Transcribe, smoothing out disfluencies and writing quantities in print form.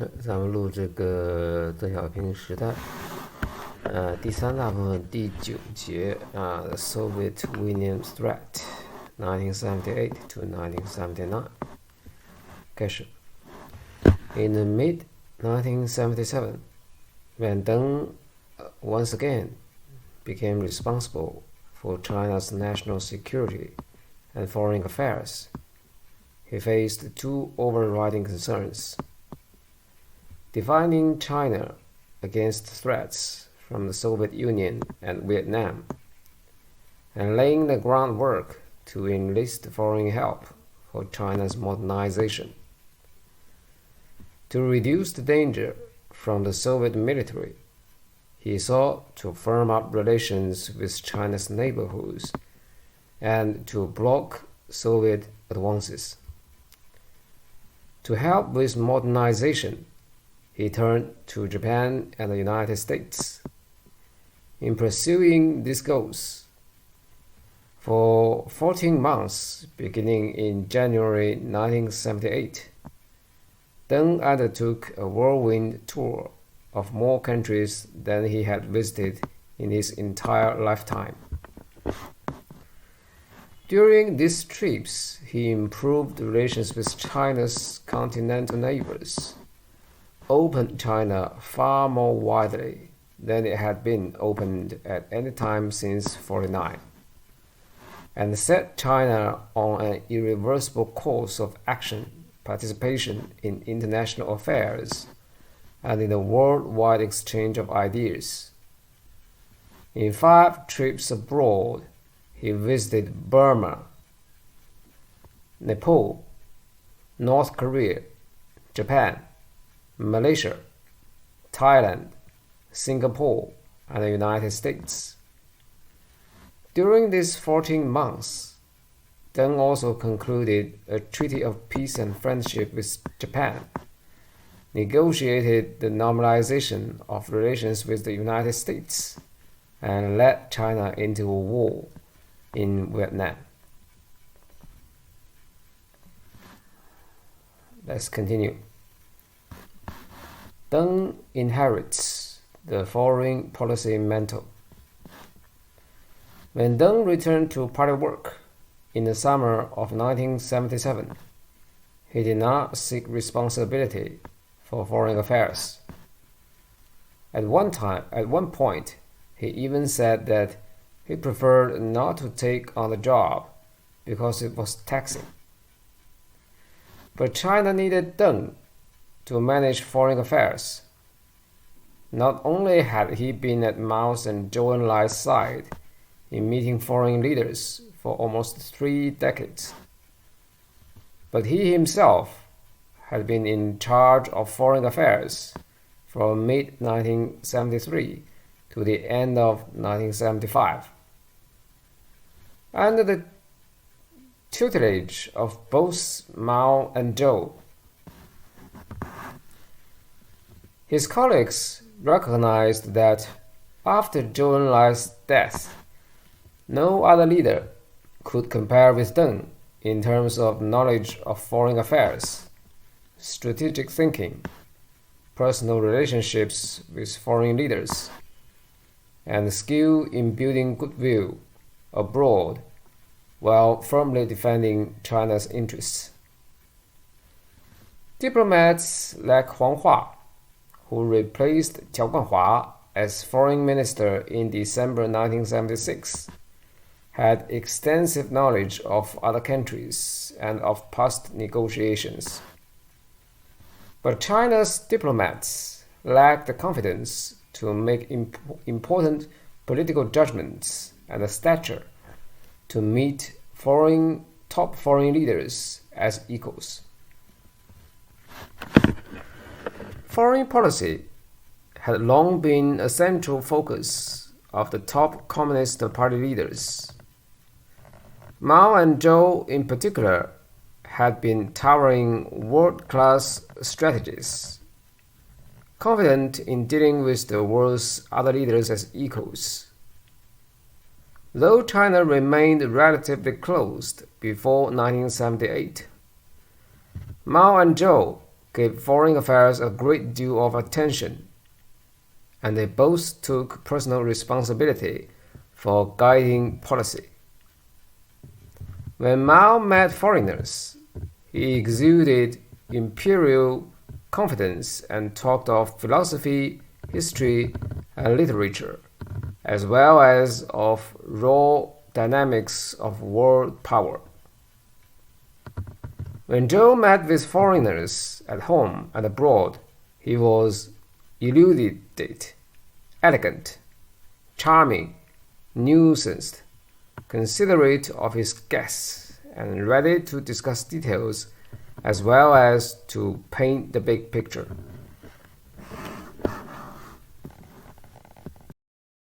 咱们录这个邓小平时代，第三大部分第9节，The Soviet Union Threat, 1978 to 1979，开始。In the mid 1977, when Deng once again became responsible for China's national security and foreign affairs, he faced two overriding concerns: defining China against threats from the Soviet Union and Vietnam, and laying the groundwork to enlist foreign help for China's modernization. To reduce the danger from the Soviet military, he sought to firm up relations with China's neighborhoods and to block Soviet advances. To help with modernization, he turned to Japan and the United States. In pursuing these goals, for 14 months, beginning in January 1978, Deng undertook a whirlwind tour of more countries than he had visited in his entire lifetime. During these trips, he improved relations with China's continental neighbors, opened China far more widely than it had been opened at any time since 1949, and set China on an irreversible course of participation in international affairs and in the worldwide exchange of ideas. In 5 trips abroad, he visited Burma, Nepal, North Korea, Japan, Malaysia, Thailand, Singapore, and the United States. During these 14 months, Deng also concluded a treaty of peace and friendship with Japan, negotiated the normalization of relations with the United States, and led China into a war in Vietnam. Let's continue. Deng inherits the foreign policy mantle. When Deng returned to party work in the summer of 1977, he did not seek responsibility for foreign affairs. At one point, he even said that he preferred not to take on the job because it was taxing. But China needed Deng to manage foreign affairs. Not only had he been at Mao's and Zhou Enlai's side in meeting foreign leaders for almost 3 decades, but he himself had been in charge of foreign affairs from mid-1973 to the end of 1975. Under the tutelage of both Mao and Zhou, his colleagues recognized that after Zhou Enlai's death, no other leader could compare with Deng in terms of knowledge of foreign affairs, strategic thinking, personal relationships with foreign leaders, and skill in building goodwill abroad while firmly defending China's interests. Diplomats like Huang Hua, who replaced Qiao Guanhua as foreign minister in December 1976, had extensive knowledge of other countries and of past negotiations. But China's diplomats lacked the confidence to make important political judgments and the stature to meet top foreign leaders as equals. Foreign policy had long been a central focus of the top Communist Party leaders. Mao and Zhou, in particular, had been towering world-class strategists, confident in dealing with the world's other leaders as equals. Though China remained relatively closed before 1978, Mao and Zhou gave foreign affairs a great deal of attention, and they both took personal responsibility for guiding policy. When Mao met foreigners, he exuded imperial confidence and talked of philosophy, history, and literature, as well as of raw dynamics of world power. When Zhou met with foreigners at home and abroad, he was erudite, elegant, charming, nuanced, considerate of his guests, and ready to discuss details as well as to paint the big picture.